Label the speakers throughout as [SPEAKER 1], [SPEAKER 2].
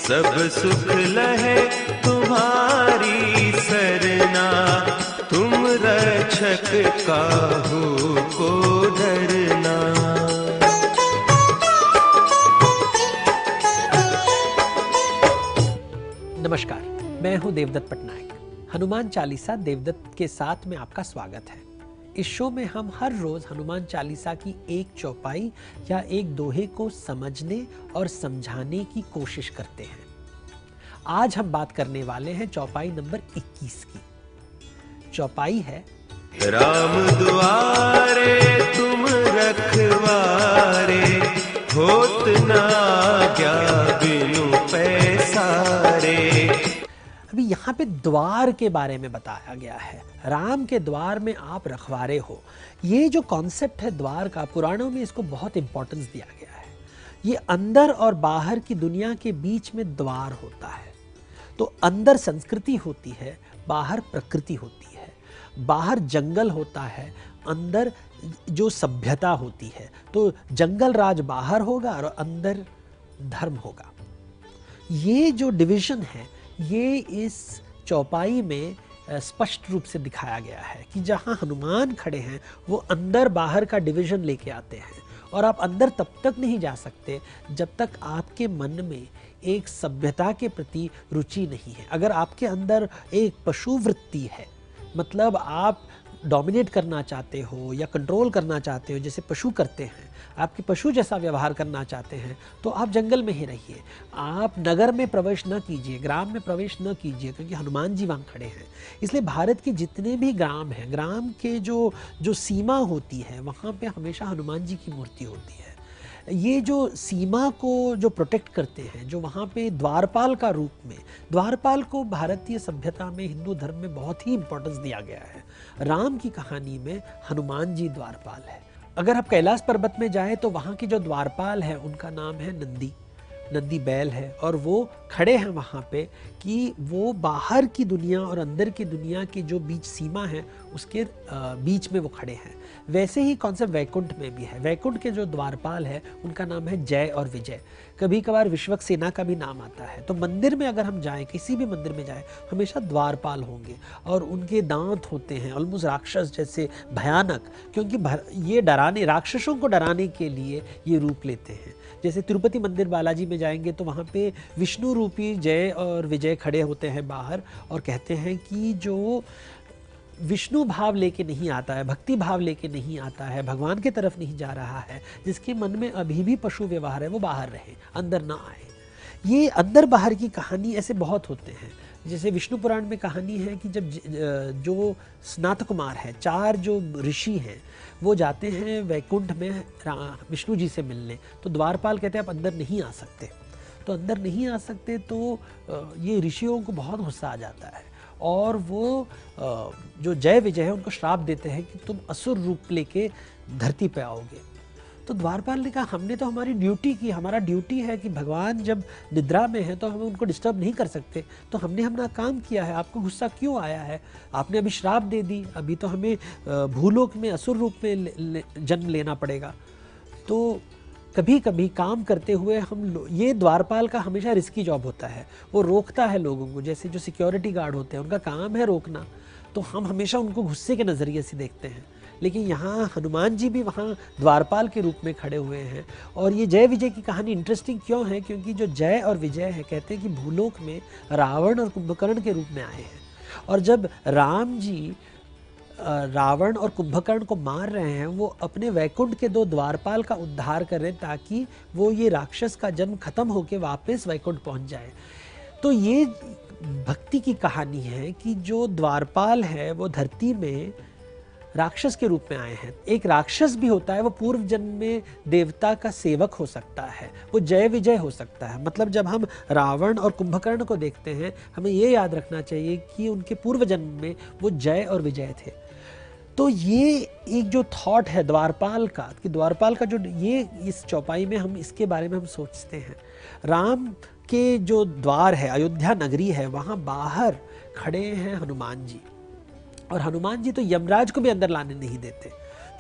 [SPEAKER 1] सब सुख लहे तुम्हारी सरना, तुम रक्षक काहू को डरना।
[SPEAKER 2] नमस्कार, मैं हूं देवदत्त पटनायक। हनुमान चालीसा देवदत्त के साथ में आपका स्वागत है। इस शो में हम हर रोज हनुमान चालीसा की एक चौपाई या एक दोहे को समझने और समझाने की कोशिश करते हैं। आज हम बात करने वाले हैं चौपाई नंबर 21 की। चौपाई है,
[SPEAKER 1] राम दुआरे तुम रखवारे, होत ना आज्ञा बिनु पैसारे।
[SPEAKER 2] अभी यहाँ पे द्वार के बारे में बताया गया है। राम के द्वार में आप रखवारे हो। ये जो कॉन्सेप्ट है द्वार का, पुराणों में इसको बहुत इंपॉर्टेंस दिया गया है। ये अंदर और बाहर की दुनिया के बीच में द्वार होता है। तो अंदर संस्कृति होती है, बाहर प्रकृति होती है। बाहर जंगल होता है, अंदर जो सभ्यता होती है। तो जंगल राज बाहर होगा और अंदर धर्म होगा। ये जो डिवीजन है, ये इस चौपाई में स्पष्ट रूप से दिखाया गया है कि जहां हनुमान खड़े हैं वो अंदर बाहर का डिवीजन लेके आते हैं। और आप अंदर तब तक नहीं जा सकते जब तक आपके मन में एक सभ्यता के प्रति रुचि नहीं है। अगर आपके अंदर एक पशु वृत्ति है, मतलब आप डोमिनेट करना चाहते हो या कंट्रोल करना चाहते हो जैसे पशु करते हैं, आपके पशु जैसा व्यवहार करना चाहते हैं, तो आप जंगल में ही रहिए। आप नगर में प्रवेश न कीजिए, ग्राम में प्रवेश न कीजिए, क्योंकि हनुमान जी वहाँ खड़े हैं। इसलिए भारत के जितने भी ग्राम हैं, ग्राम के जो सीमा होती है, वहाँ पे हमेशा हनुमान जी की मूर्ति होती है। ये जो सीमा को जो प्रोटेक्ट करते हैं, जो वहाँ पे द्वारपाल का रूप में, द्वारपाल को भारतीय सभ्यता में, हिंदू धर्म में बहुत ही इंपॉर्टेंस दिया गया है। राम की कहानी में हनुमान जी द्वारपाल है। अगर आप कैलाश पर्वत में जाएं तो वहाँ की जो द्वारपाल है उनका नाम है नंदी। नंदी बैल है और वो खड़े हैं वहाँ पे कि वो बाहर की दुनिया और अंदर की दुनिया की जो बीच सीमा है उसके बीच में वो खड़े हैं। वैसे ही कॉन्सेप्ट वैकुंठ में भी है। वैकुंठ के जो द्वारपाल है उनका नाम है जय और विजय। कभी कभार विश्वक सेना का भी नाम आता है। तो मंदिर में अगर हम जाएं, किसी भी मंदिर में जाएं, हमेशा द्वारपाल होंगे और उनके दांत होते हैं ऑलमोस्ट राक्षस जैसे भयानक, क्योंकि ये डराने, राक्षसों को डराने के लिए ये रूप लेते हैं। जैसे तिरुपति मंदिर बालाजी में जाएंगे तो वहाँ पे विष्णु रूपी जय और विजय खड़े होते हैं बाहर और कहते हैं कि जो विष्णु भाव लेके नहीं आता है, भक्ति भाव लेके नहीं आता है, भगवान की तरफ नहीं जा रहा है, जिसके मन में अभी भी पशु व्यवहार है, वो बाहर रहे, अंदर ना आए। ये अंदर बाहर की कहानी ऐसे बहुत होते हैं। जैसे विष्णु पुराण में कहानी है कि जब जो स्नात कुमार है, 4 जो ऋषि हैं, वो जाते हैं वैकुंठ में विष्णु जी से मिलने। तो द्वारपाल कहते हैं आप अंदर नहीं आ सकते। तो अंदर नहीं आ सकते तो ये ऋषियों को बहुत गुस्सा आ जाता है और वो जो जय विजय है उनको श्राप देते हैं कि तुम असुर रूप लेके धरती पे आओगे। तो द्वारपाल ने कहा हमने तो हमारी ड्यूटी की, हमारा ड्यूटी है कि भगवान जब निद्रा में है तो हम उनको डिस्टर्ब नहीं कर सकते। तो हमने अपना काम किया है, आपको गुस्सा क्यों आया है? आपने अभी श्राप दे दी, अभी तो हमें भूलोक में असुर रूप में जन्म लेना पड़ेगा। तो कभी कभी काम करते हुए ये द्वारपाल का हमेशा रिस्की जॉब होता है। वो रोकता है लोगों को, जैसे जो सिक्योरिटी गार्ड होते हैं उनका काम है रोकना। तो हम हमेशा उनको गुस्से के नज़रिए से देखते हैं। लेकिन यहाँ हनुमान जी भी वहाँ द्वारपाल के रूप में खड़े हुए हैं। और ये जय विजय की कहानी इंटरेस्टिंग क्यों है? क्योंकि जो जय और विजय है, कहते हैं कि भूलोक में रावण और कुंभकर्ण के रूप में आए हैं। और जब राम जी रावण और कुंभकर्ण को मार रहे हैं, वो अपने वैकुंठ के 2 द्वारपाल का उद्धार कर रहे हैं ताकि वो ये राक्षस का जन्म खत्म होकर वापस वैकुंठ पहुंच जाए। तो ये भक्ति की कहानी है कि जो द्वारपाल है वो धरती में राक्षस के रूप में आए हैं। एक राक्षस भी होता है, वो पूर्व जन्म में देवता का सेवक हो सकता है, वो जय विजय हो सकता है। मतलब जब हम रावण और कुंभकर्ण को देखते हैं, हमें ये याद रखना चाहिए कि उनके पूर्व जन्म में वो जय और विजय थे। तो ये एक जो थॉट है द्वारपाल का, कि द्वारपाल का जो ये इस चौपाई में हम इसके बारे में हम सोचते हैं। राम के जो द्वार है, अयोध्या नगरी है, वहाँ बाहर खड़े हैं हनुमान जी। और हनुमान जी तो यमराज को भी अंदर लाने नहीं देते।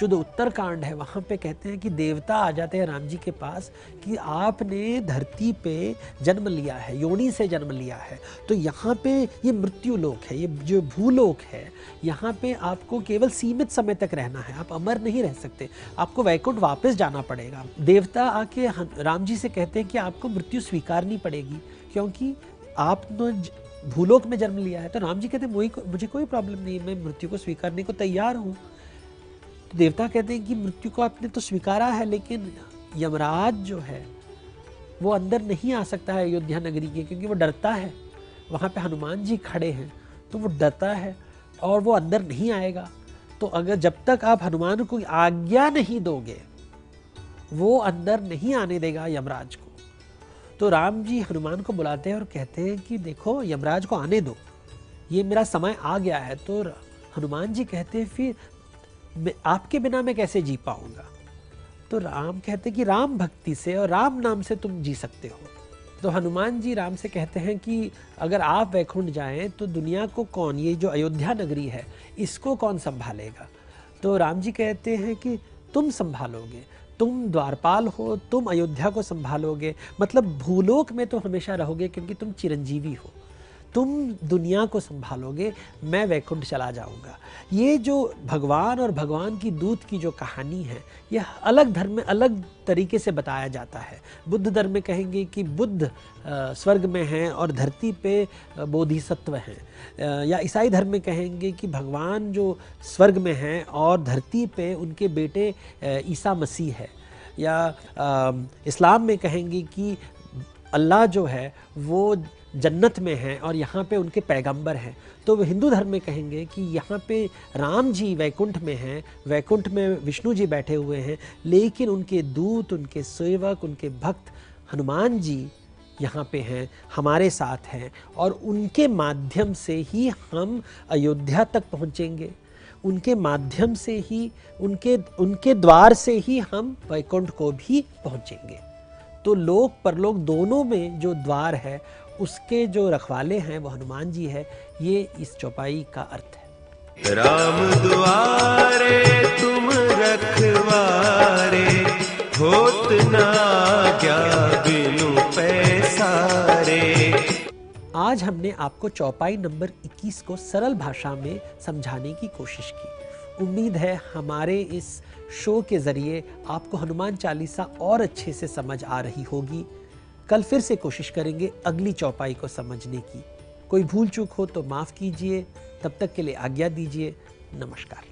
[SPEAKER 2] जो उत्तरकांड है वहाँ पे कहते हैं कि देवता आ जाते हैं राम जी के पास कि आपने धरती पे जन्म लिया है, योनि से जन्म लिया है, तो यहाँ पे ये मृत्यु लोक है, ये जो भूलोक है, यहाँ पे आपको केवल सीमित समय तक रहना है, आप अमर नहीं रह सकते, आपको वैकुंठ वापस जाना पड़ेगा। देवता आके राम जी से कहते हैं कि आपको मृत्यु स्वीकारनी पड़ेगी क्योंकि आपने भूलोक में जन्म लिया है। तो राम जी कहते हैं मुझे कोई प्रॉब्लम नहीं, मैं मृत्यु को स्वीकारने को तैयार हूँ। तो देवता कहते हैं कि मृत्यु को आपने तो स्वीकारा है, लेकिन यमराज जो है वो अंदर नहीं आ सकता है अयोध्या नगरी के, क्योंकि वो डरता है। वहाँ पे हनुमान जी खड़े हैं तो वो डरता है और वो अंदर नहीं आएगा। तो अगर जब तक आप हनुमान को आज्ञा नहीं दोगे वो अंदर नहीं आने देगा यमराज को। तो राम जी हनुमान को बुलाते हैं और कहते हैं कि देखो यमराज को आने दो, ये मेरा समय आ गया है। तो हनुमान जी कहते हैं फिर आपके बिना मैं कैसे जी पाऊंगा। तो राम कहते हैं कि राम भक्ति से और राम नाम से तुम जी सकते हो। तो हनुमान जी राम से कहते हैं कि अगर आप वैकुंठ जाएं तो दुनिया को कौन, ये जो अयोध्या नगरी है इसको कौन संभालेगा। तो राम जी कहते हैं कि तुम संभालोगे, तुम द्वारपाल हो, तुम अयोध्या को संभालोगे, मतलब भूलोक में तो हमेशा रहोगे क्योंकि तुम चिरंजीवी हो, तुम दुनिया को संभालोगे, मैं वैकुंठ चला जाऊंगा। ये जो भगवान और भगवान की दूत की जो कहानी है यह अलग धर्म में अलग तरीके से बताया जाता है। बुद्ध धर्म में कहेंगे कि बुद्ध स्वर्ग में हैं और धरती पे बोधिसत्व हैं, या ईसाई धर्म में कहेंगे कि भगवान जो स्वर्ग में हैं और धरती पे उनके बेटे ईसा मसीह है, या इस्लाम में कहेंगे कि अल्लाह जो है वो जन्नत में हैं और यहाँ पे उनके पैगंबर हैं। तो हिंदू धर्म में कहेंगे कि यहाँ पे राम जी वैकुंठ में हैं, वैकुंठ में विष्णु जी बैठे हुए हैं, लेकिन उनके दूत, उनके सेवक, उनके भक्त हनुमान जी यहाँ पे हैं, हमारे साथ हैं, और उनके माध्यम से ही हम अयोध्या तक पहुँचेंगे, उनके माध्यम से ही, उनके द्वार से ही हम वैकुंठ को भी पहुँचेंगे। तो लोक परलोक दोनों में जो द्वार है उसके जो रखवाले हैं वो हनुमान जी है। ये इस चौपाई का अर्थ है।
[SPEAKER 1] राम दुआरे तुम रखवारे, होत ना क्या बिनु पैसारे।
[SPEAKER 2] आज हमने आपको चौपाई नंबर 21 को सरल भाषा में समझाने की कोशिश की। उम्मीद है हमारे इस शो के ज़रिए आपको हनुमान चालीसा और अच्छे से समझ आ रही होगी। कल फिर से कोशिश करेंगे अगली चौपाई को समझने की। कोई भूल चूक हो तो माफ़ कीजिए। तब तक के लिए आज्ञा दीजिए। नमस्कार।